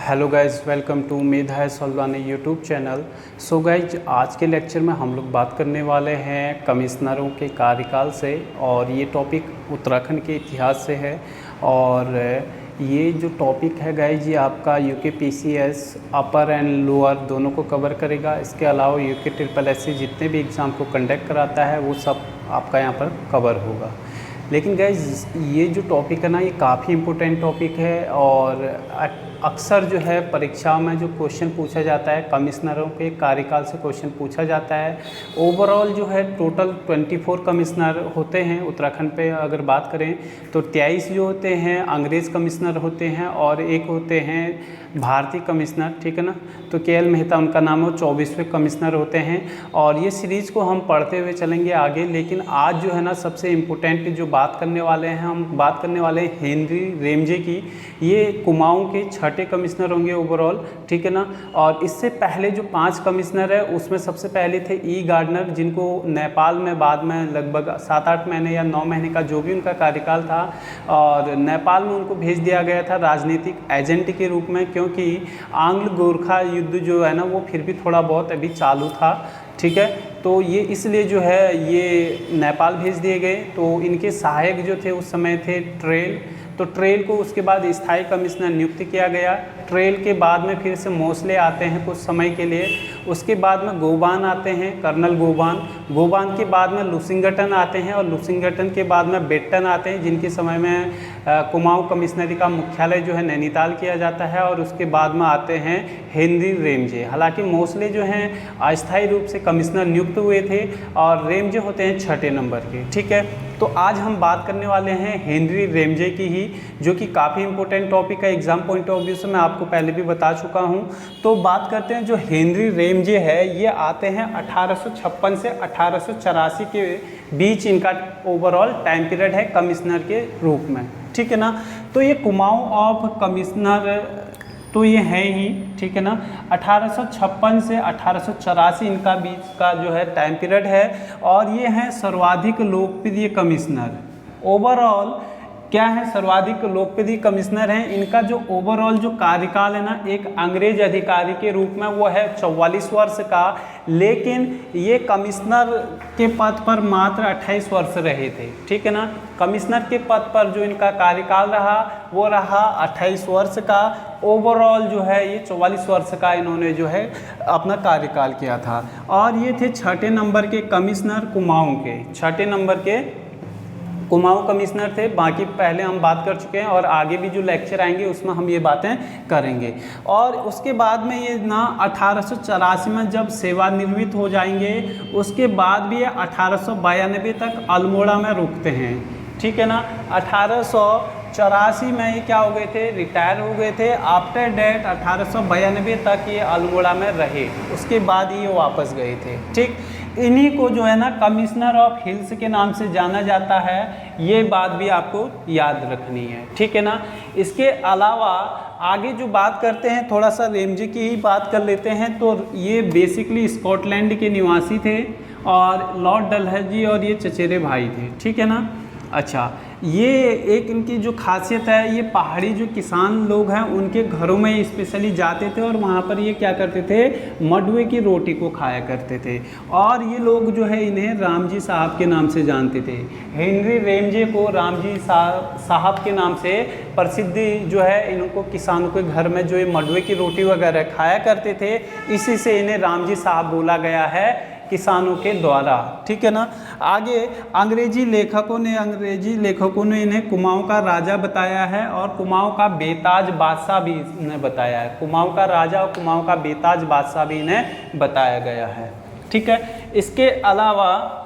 Hello guys, welcome to Medha Salwani YouTube channel. So guys, आज के lecture में हम लोग बात करने वाले हैं कमिश्नरों के कार्यकाल से, और ये टॉपिक उत्तराखंड के इतिहास से है। और ये जो टॉपिक है गाइज, ये आपका UKPCS अपर एंड लोअर दोनों को कवर करेगा। इसके अलावा UKSSC जितने भी एग्ज़ाम को कंडक्ट कराता है वो सब आपका यहाँ पर कवर होगा। लेकिन गाइज, ये जो टॉपिक है ना, ये काफ़ी इम्पोर्टेंट टॉपिक है, और अक्सर जो है परीक्षाओं में जो क्वेश्चन पूछा जाता है कमिश्नरों के कार्यकाल से क्वेश्चन पूछा जाता है। ओवरऑल जो है टोटल 24 कमिश्नर होते हैं उत्तराखंड पे। अगर बात करें तो 23 जो होते हैं अंग्रेज़ कमिश्नर होते हैं, और एक होते हैं भारतीय कमिश्नर, ठीक है ना। तो KL मेहता उनका नाम है, 24वें कमिश्नर होते हैं। और ये सीरीज़ को हम पढ़ते हुए चलेंगे आगे। लेकिन आज जो है ना, सबसे इम्पोर्टेंट जो बात करने वाले हैं, हम बात करने वाले हैं हेनरी रेमजे की। ये कुमाऊं के छठे कमिश्नर होंगे ओवरऑल, ठीक है ना। और इससे पहले जो 5 कमिश्नर है उसमें सबसे पहले थे E गार्डनर, जिनको नेपाल में बाद में लगभग 7-8 महीने या 9 महीने का जो भी उनका कार्यकाल था, और नेपाल में उनको भेज दिया गया था राजनीतिक एजेंट के रूप में, क्योंकि आंग्ल गोरखा युद्ध जो है ना वो फिर भी थोड़ा बहुत अभी चालू था, ठीक है। तो ये इसलिए जो है ये नेपाल भेज दिए गए। तो इनके सहायक जो थे उस समय थे ट्रेल। तो ट्रेल को उसके बाद स्थायी कमिश्नर नियुक्त किया गया। ट्रेल के बाद में फिर से मोसले आते हैं कुछ समय के लिए। उसके बाद में गोबान आते हैं, कर्नल गोबान। गोबान के बाद में लुसिंगटन आते हैं, और लुसिंगटन के बाद में बेट्टन आते हैं, जिनके समय में कुमाऊं कमिश्नरी का मुख्यालय जो है नैनीताल किया जाता है। और उसके बाद में आते हैं हेनरी रेमजे। हालांकि मोसले जो हैं अस्थायी रूप से कमिश्नर नियुक्त हुए थे, और रेमजे होते हैं छठे नंबर के, ठीक है। तो आज हम बात करने वाले हैं हेनरी रेमजे की ही, जो कि काफ़ी इंपॉर्टेंट टॉपिक है एग्जाम पॉइंट ऑफ व्यू से, मैं आपको पहले भी बता चुका हूं। तो बात करते हैं, जो हेनरी रेमजे है ये आते हैं 1856 से 1884 के बीच इनका ओवरऑल टाइम पीरियड है कमिश्नर के रूप में, ठीक है ना। तो ये कुमाऊं ऑफ कमिश्नर तो ये है ही, ठीक है ना। 1856 से 1884 इनका बीच का जो है टाइम पीरियड है, और ये हैं सर्वाधिक लोकप्रिय कमिश्नर। ओवरऑल क्या है, सर्वाधिक लोकप्रिय कमिश्नर हैं। इनका जो ओवरऑल जो कार्यकाल है ना, एक अंग्रेज अधिकारी के रूप में वो है 44 वर्ष का। लेकिन ये कमिश्नर के पद पर मात्र 28 वर्ष रहे थे, ठीक है ना। कमिश्नर के पद पर जो इनका कार्यकाल रहा वो रहा 28 वर्ष का। ओवरऑल जो है ये 44 वर्ष का इन्होंने जो है अपना कार्यकाल किया था। और ये थे छठे नंबर के कमिश्नर कुमाऊं के, छठे नंबर के कुमाऊं कमिश्नर थे। बाकी पहले हम बात कर चुके हैं, और आगे भी जो लेक्चर आएंगे उसमें हम ये बातें करेंगे। और उसके बाद में ये ना 1884 में जब सेवानिवृत्त हो जाएंगे, उसके बाद भी ये 1892 तक अल्मोड़ा में रुकते हैं, ठीक है ना। 1884 में ये क्या हो गए थे, रिटायर हो गए थे। आफ्टर डेट 1892 तक ये अल्मोड़ा में रहे, उसके बाद ये वापस गए थे, ठीक। इन्हीं को जो है ना कमिश्नर ऑफ हिल्स के नाम से जाना जाता है। ये बात भी आपको याद रखनी है, ठीक है ना। इसके अलावा आगे जो बात करते हैं, थोड़ा सा रेमजे की ही बात कर लेते हैं। तो ये बेसिकली स्कॉटलैंड के निवासी थे, और लॉर्ड डलहौजी और ये चचेरे भाई थे, ठीक है ना। अच्छा, ये एक इनकी जो खासियत है, ये पहाड़ी जो किसान लोग हैं उनके घरों में स्पेशली जाते थे, और वहाँ पर ये क्या करते थे, मडवे की रोटी को खाया करते थे। और ये लोग जो है इन्हें रामजी साहब के नाम से जानते थे। हेनरी रेमजे को रामजी साहब के नाम से प्रसिद्धि जो है, इनको किसानों के घर में जो ये मडवे की रोटी वगैरह खाया करते थे, इसी से इन्हें रामजी साहब बोला गया है किसानों के द्वारा, ठीक है ना। आगे अंग्रेजी लेखकों ने इन्हें कुमाऊं का राजा बताया है, और कुमाऊं का बेताज बादशाह भी इन्हें बताया है। कुमाऊं का राजा और कुमाऊं का बेताज बादशाह भी इन्हें बताया गया है, ठीक है। इसके अलावा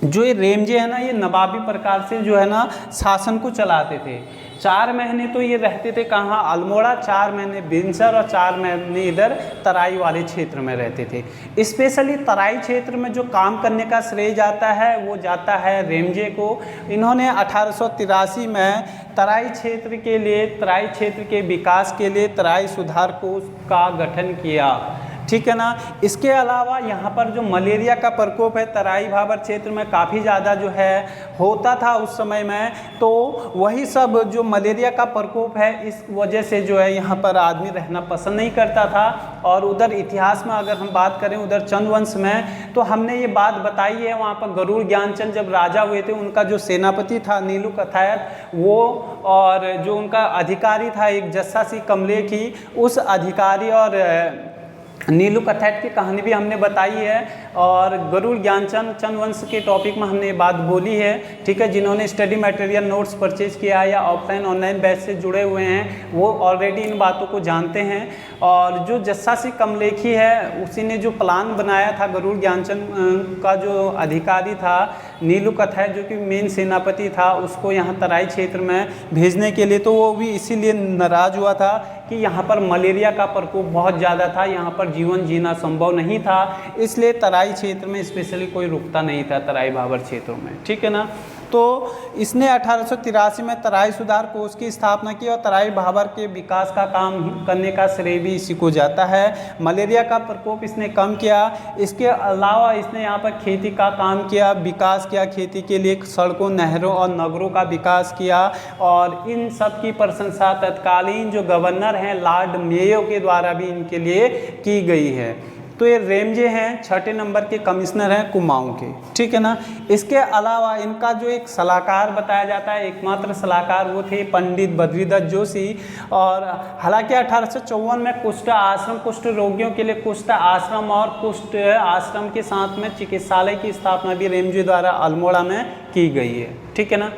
जो ये रेमजे है ना, ये नवाबी प्रकार से जो है ना शासन को चलाते थे। 4 महीने तो ये रहते थे कहाँ, अल्मोड़ा, 4 महीने बिनसर, और 4 महीने इधर तराई वाले क्षेत्र में रहते थे। स्पेशली तराई क्षेत्र में जो काम करने का श्रेय जाता है वो जाता है रेमजे को। इन्होंने 1883 में तराई क्षेत्र के लिए, तराई क्षेत्र के विकास के लिए तराई सुधार कोष का गठन किया, ठीक है ना। इसके अलावा यहाँ पर जो मलेरिया का प्रकोप है तराई भाबर क्षेत्र में काफ़ी ज़्यादा जो है होता था उस समय में, तो वही सब जो मलेरिया का प्रकोप है इस वजह से जो है यहाँ पर आदमी रहना पसंद नहीं करता था। और उधर इतिहास में अगर हम बात करें उधर चंद्रवंश में, तो हमने ये बात बताई है, वहाँ पर गरुड़ ज्ञानचंद जब राजा हुए थे उनका जो सेनापति था नीलू कथायत वो, और जो उनका अधिकारी था एक जस्सा सिंह कमलेखी, उस अधिकारी और नीलू कथैत की कहानी भी हमने बताई है। और गरुड़ ज्ञानचंद चंद्रवंश के टॉपिक में हमने ये बात बोली है, ठीक है। जिन्होंने स्टडी मटेरियल नोट्स परचेज किया या ऑफलाइन ऑनलाइन बैच से जुड़े हुए हैं वो ऑलरेडी इन बातों को जानते हैं। और जो जस्सा सिंह कमलेखी है उसी ने जो प्लान बनाया था गरुड़ ज्ञानचंद का जो अधिकारी था नीलू कथैत जो कि मेन सेनापति था उसको यहाँ तराई क्षेत्र में भेजने के लिए, तो वो भी इसीलिए नाराज़ हुआ था कि यहाँ पर मलेरिया का प्रकोप बहुत ज़्यादा था, यहाँ पर जीवन जीना संभव नहीं था, इसलिए तराई क्षेत्र में स्पेशली कोई रुकता नहीं था तराई भाबर क्षेत्रों में, ठीक है ना। तो इसने 1883 में तराई सुधार कोष की स्थापना की और तराई भाबर के विकास का काम करने का श्रेय भी इसी को जाता है। मलेरिया का प्रकोप इसने कम किया, इसके अलावा इसने यहाँ पर खेती का काम किया, विकास किया, खेती के लिए सड़कों, नहरों और नगरों का विकास किया। और इन सब की प्रशंसा तत्कालीन जो गवर्नर हैं लॉर्ड मेयो के द्वारा भी इनके लिए की गई है। तो ये रेमजे हैं, 6 नंबर के कमिश्नर हैं कुमाऊं के, ठीक है ना। इसके अलावा इनका जो एक सलाहकार बताया जाता है, एकमात्र सलाहकार वो थे पंडित बद्रीदत्त जोशी। और हालांकि 1854 में कुष्ठ आश्रम, कुष्ठ रोगियों के लिए कुष्ठ आश्रम और कुष्ठ आश्रम के साथ में चिकित्सालय की स्थापना भी रेमजे द्वारा अल्मोड़ा में की गई है, ठीक है ना।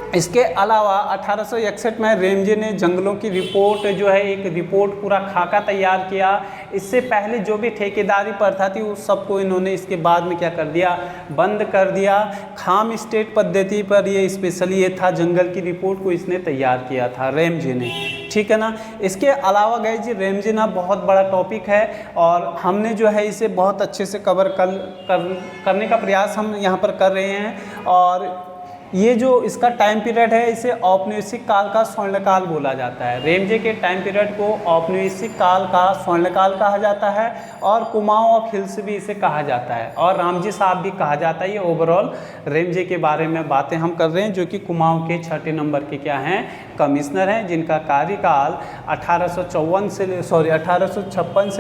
इसके अलावा 1861 में रेमजे ने जंगलों की रिपोर्ट जो है एक रिपोर्ट पूरा खाका तैयार किया। इससे पहले जो भी ठेकेदारी प्रथा थी उस सबको इन्होंने इसके बाद में क्या कर दिया, बंद कर दिया। खाम स्टेट पद्धति पर ये स्पेशली ये था, जंगल की रिपोर्ट को इसने तैयार किया था रेमजे ने, ठीक है ना। इसके अलावा गए जी रेमजे ना बहुत बड़ा टॉपिक है और हमने जो है इसे बहुत अच्छे से कवर करने का प्रयास हम यहाँ पर कर रहे हैं। और ये जो इसका टाइम पीरियड है इसे औपनिवेशिक काल का स्वर्णकाल बोला जाता है। रेमजे के टाइम पीरियड को औपनिवेशिक काल का स्वर्णकाल कहा जाता है और कुमाऊं ऑफ हिल्स भी इसे कहा जाता है और रामजी साहब भी कहा जाता है। ये ओवरऑल रेमजे के बारे में बातें हम कर रहे हैं जो कि कुमाऊं के 6 नंबर के क्या हैं, कमिश्नर हैं, जिनका कार्यकाल 1856 से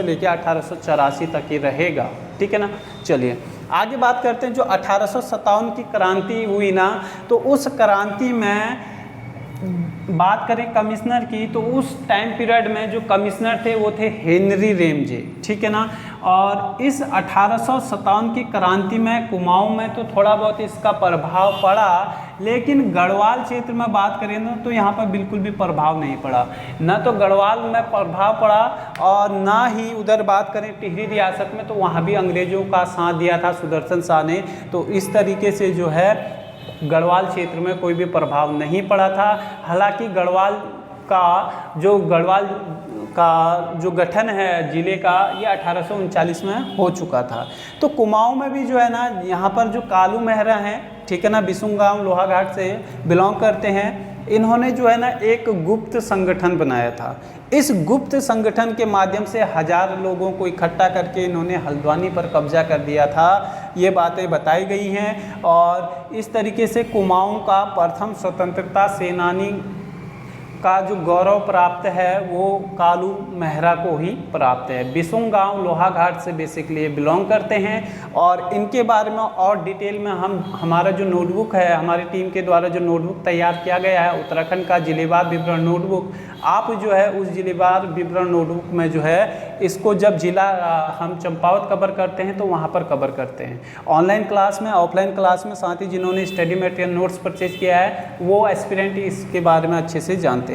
लेकर 1884 तक ही रहेगा, ठीक है ना। चलिए आगे बात करते हैं। जो 1857 की क्रांति हुई ना, तो उस क्रांति में बात करें कमिश्नर की, तो उस टाइम पीरियड में जो कमिश्नर थे वो थे हेनरी रेमजे, ठीक है ना। और इस 1857 की क्रांति में कुमाऊं में तो थोड़ा बहुत इसका प्रभाव पड़ा, लेकिन गढ़वाल क्षेत्र में बात करें ना तो यहाँ पर बिल्कुल भी प्रभाव नहीं पड़ा। न तो गढ़वाल में प्रभाव पड़ा और ना ही उधर बात करें टिहरी रियासत में, तो वहाँ भी अंग्रेज़ों का साथ दिया था सुदर्शन शाह ने। तो इस तरीके से जो है गढ़वाल क्षेत्र में कोई भी प्रभाव नहीं पड़ा था। हालांकि गढ़वाल का जो गठन है ज़िले का ये 1839 में हो चुका था। तो कुमाऊं में भी जो है ना, यहाँ पर जो कालू मेहरा हैं, ठीक है ना, बिसुम गाँव लोहाघाट से बिलोंग करते हैं, इन्होंने जो है ना एक गुप्त संगठन बनाया था। इस गुप्त संगठन के माध्यम से 1000 लोगों को इकट्ठा करके इन्होंने हल्द्वानी पर कब्जा कर दिया था, ये बातें बताई गई हैं। और इस तरीके से कुमाऊं का प्रथम स्वतंत्रता सेनानी का जो गौरव प्राप्त है वो कालू मेहरा को ही प्राप्त है। बिसुम गाँव लोहाघाट से बेसिकली ये बिलोंग करते हैं। और इनके बारे में और डिटेल में हमारा जो नोटबुक है, हमारी टीम के द्वारा जो नोटबुक तैयार किया गया है उत्तराखंड का जिलेवार विवरण नोटबुक, आप जो है उस जिलेवार विवरण नोटबुक में जो है इसको जब जिला हम चंपावत कवर करते हैं तो वहाँ पर कवर करते हैं। ऑनलाइन क्लास में, ऑफलाइन क्लास में, साथ ही जिन्होंने स्टडी मटेरियल नोट्स परचेज किया है वो एस्पिरेंट इसके बारे में अच्छे से जानते हैं।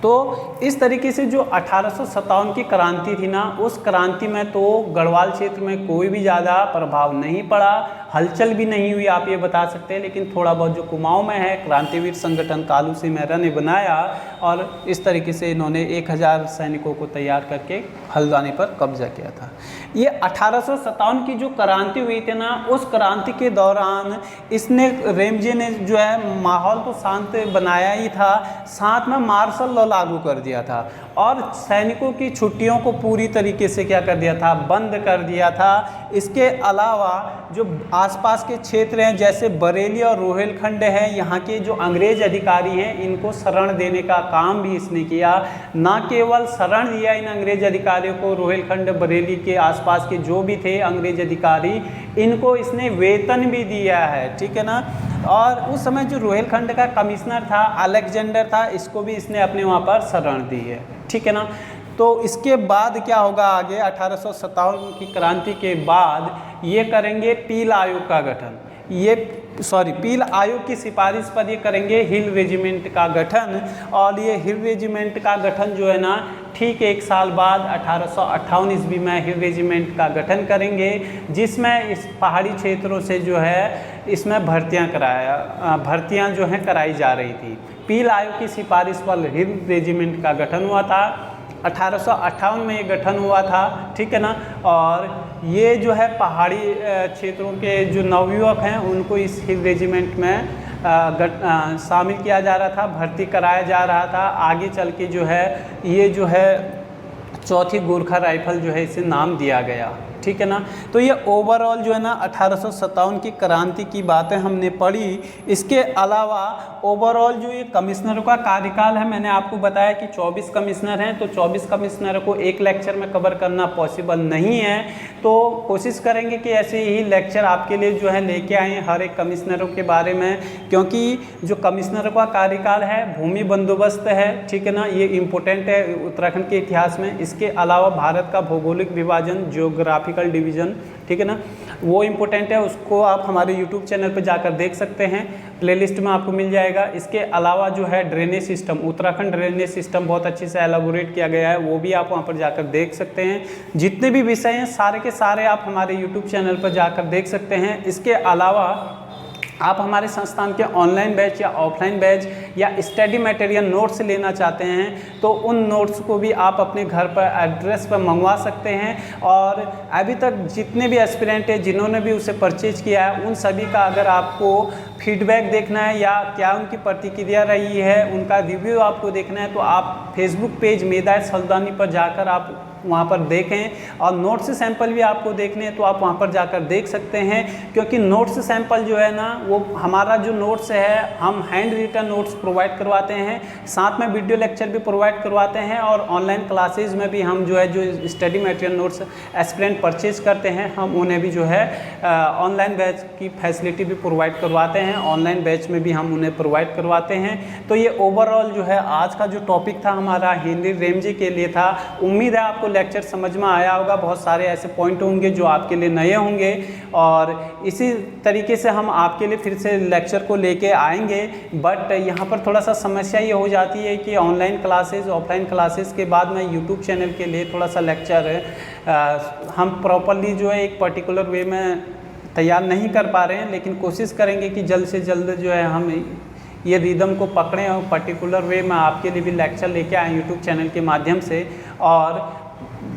तो इस तरीके से जो 1857 की क्रांति थी ना, उस क्रांति में तो गढ़वाल क्षेत्र में कोई भी ज़्यादा प्रभाव नहीं पड़ा। हलचल भी नहीं हुई, आप ये बता सकते हैं, लेकिन थोड़ा बहुत जो कुमाऊं में है क्रांतिवीर संगठन कालू सिंह मेहरा ने बनाया और इस तरीके से इन्होंने 1000 सैनिकों को तैयार करके हल्द्वानी पर कब्जा किया था। ये 1857 की जो क्रांति हुई थी ना, उस क्रांति के दौरान इसने रेमजे ने जो है माहौल तो शांत बनाया ही था, साथ में मार्शल लॉ लागू कर दिया था और सैनिकों की छुट्टियों को पूरी तरीके से क्या कर दिया था, बंद कर दिया था। इसके अलावा जो आसपास के क्षेत्र हैं जैसे बरेली और रोहिलखंड है, यहाँ के जो अंग्रेज अधिकारी हैं इनको शरण देने का काम भी इसने किया। ना केवल शरण दिया इन अंग्रेज अधिकारियों को, रोहिलखंड बरेली के आसपास के जो भी थे अंग्रेज अधिकारी, इनको इसने वेतन भी दिया है, ठीक है ना। और उस समय जो रोहिलखंड का कमिश्नर था अलेक्जेंडर था, इसको भी इसने अपने वहाँ पर शरण दी है, ठीक है ना। तो इसके बाद क्या होगा आगे, 1857 की क्रांति के बाद ये करेंगे पील आयोग का गठन। पील आयोग की सिफारिश पर ये करेंगे हिल रेजिमेंट का गठन। और ये हिल रेजिमेंट का गठन जो है ना, ठीक 1 साल बाद 1858 ईस्वी में हिल रेजिमेंट का गठन करेंगे, जिसमें इस पहाड़ी क्षेत्रों से जो है इसमें भर्तियाँ जो हैं कराई जा रही थी। पील आयोग की सिफारिश पर हिल रेजिमेंट का गठन हुआ था, 1858 में ये गठन हुआ था, ठीक है ना। और ये जो है पहाड़ी क्षेत्रों के जो नवयुवक हैं उनको इस हिल रेजिमेंट में शामिल किया जा रहा था, भर्ती कराया जा रहा था। आगे चल के जो है ये जो है 4थी गोरखा राइफल जो है इसे नाम दिया गया, ठीक है ना। तो ये ओवरऑल जो है ना 1857 की क्रांति की बातें हमने पढ़ी। इसके अलावा ओवरऑल जो ये कमिश्नरों का कार्यकाल है, मैंने आपको बताया कि 24 कमिश्नर हैं, तो 24 कमिश्नरों को एक लेक्चर में कवर करना पॉसिबल नहीं है, तो कोशिश करेंगे कि ऐसे ही लेक्चर आपके लिए जो है लेके आएँ हर एक कमिश्नरों के बारे में, क्योंकि जो कमिश्नरों का कार्यकाल है भूमि बंदोबस्त है, ठीक है ना, ये इम्पोर्टेंट है उत्तराखंड के इतिहास में। इसके अलावा भारत का भौगोलिक विभाजन, ज्योग्राफिकल डिवीज़न, ठीक है ना, वो इम्पोर्टेंट है, उसको आप हमारे YouTube चैनल पर जाकर देख सकते हैं, प्लेलिस्ट में आपको मिल जाएगा। इसके अलावा जो है drainage system, Uttarakhand drainage system बहुत अच्छे से एलाबोरेट किया गया है, वो भी आप वहाँ पर जाकर देख सकते हैं। जितने भी विषय हैं सारे के सारे आप हमारे YouTube चैनल पर जाकर देख सकते हैं। इसके अलावा आप हमारे संस्थान के ऑनलाइन बैच या ऑफलाइन बैच या स्टडी मटेरियल नोट्स लेना चाहते हैं तो उन नोट्स को भी आप अपने घर पर एड्रेस पर मंगवा सकते हैं। और अभी तक जितने भी एस्पिरेंट हैं जिन्होंने भी उसे परचेज किया है, उन सभी का अगर आपको फीडबैक देखना है या क्या उनकी प्रतिक्रिया रही है, उनका रिव्यू आपको देखना है, तो आप फेसबुक पेज मेधायत हल्द्वानी पर जाकर आप वहाँ पर देखें। और नोट्स सैंपल भी आपको देखने हैं तो आप वहाँ पर जाकर देख सकते हैं, क्योंकि नोट्स सैंपल जो है ना, वो हमारा जो नोट्स है हम हैंड रिटन नोट्स प्रोवाइड करवाते हैं, साथ में वीडियो लेक्चर भी प्रोवाइड करवाते हैं, और ऑनलाइन क्लासेज में भी हम जो है जो study material notes aspirant purchase करते हैं, हम उन्हें भी जो है ऑनलाइन बैच की फैसिलिटी भी प्रोवाइड करवाते हैं, ऑनलाइन बैच में भी हम उन्हें प्रोवाइड करवाते हैं। तो ये ओवरऑल जो है आज का जो टॉपिक था हमारा हेनरी रेमजे के लिए था। उम्मीद है आपको लेक्चर समझ में आया होगा, बहुत सारे ऐसे पॉइंट होंगे जो आपके लिए नए होंगे, और इसी तरीके से हम आपके लिए फिर से लेक्चर को लेके आएंगे। बट यहाँ पर थोड़ा सा समस्या ये हो जाती है कि ऑनलाइन क्लासेस ऑफलाइन क्लासेस के बाद में यूट्यूब चैनल के लिए थोड़ा सा लेक्चर हम प्रॉपरली जो है एक पर्टिकुलर वे में तैयार नहीं कर पा रहे हैं, लेकिन कोशिश करेंगे कि जल्द से जल्द जो है हम ये रिदम को पकड़ें और पर्टिकुलर वे में आपके लिए भी लेक्चर लेके आएँ यूट्यूब चैनल के माध्यम से। और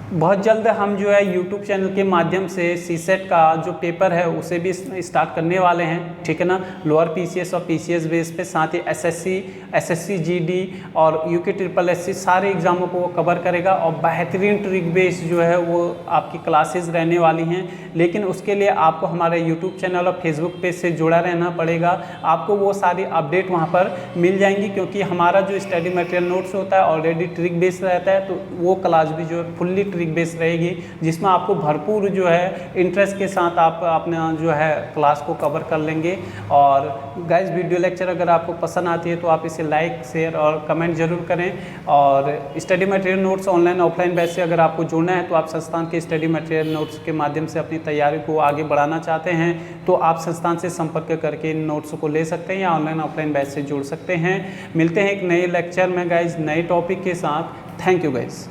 बहुत जल्द हम जो है यूट्यूब चैनल के माध्यम से सीसेट का जो पेपर है उसे भी स्टार्ट करने वाले हैं, ठीक है ना, लोअर पीसीएस और पीसीएस बेस पे, साथ ही एसएससी जीडी और यूके ट्रिपल एससी सारे एग्जामों को वो कवर करेगा। और बेहतरीन ट्रिक बेस जो है वो आपकी क्लासेस रहने वाली हैं, लेकिन उसके लिए आपको हमारे यूट्यूब चैनल और फेसबुक पेज से जुड़ा रहना पड़ेगा। आपको वो सारी अपडेट वहाँ पर मिल जाएंगी, क्योंकि हमारा जो स्टडी मटेरियल नोट्स होता है ऑलरेडी ट्रिक बेस रहता है, तो वो क्लास भी जो है फुल्ली ट्रिक बेस रहेगी, जिसमें आपको भरपूर जो है इंटरेस्ट के साथ आप अपना जो है क्लास को कवर कर लेंगे। और गाइस वीडियो लेक्चर अगर आपको पसंद आती है तो आप इसे लाइक शेयर और कमेंट जरूर करें। और study material notes online offline batch से अगर आपको जुड़ना है तो आप संस्थान के स्टडी मटेरियल नोट्स के माध्यम से अपनी तैयारी को आगे बढ़ाना चाहते हैं तो आप संस्थान से संपर्क करके इन नोट्स को ले सकते हैं या ऑनलाइन ऑफलाइन बैच से जुड़ सकते हैं। मिलते हैं एक नए लेक्चर में गाइज, नए टॉपिक के साथ। Thank you guys.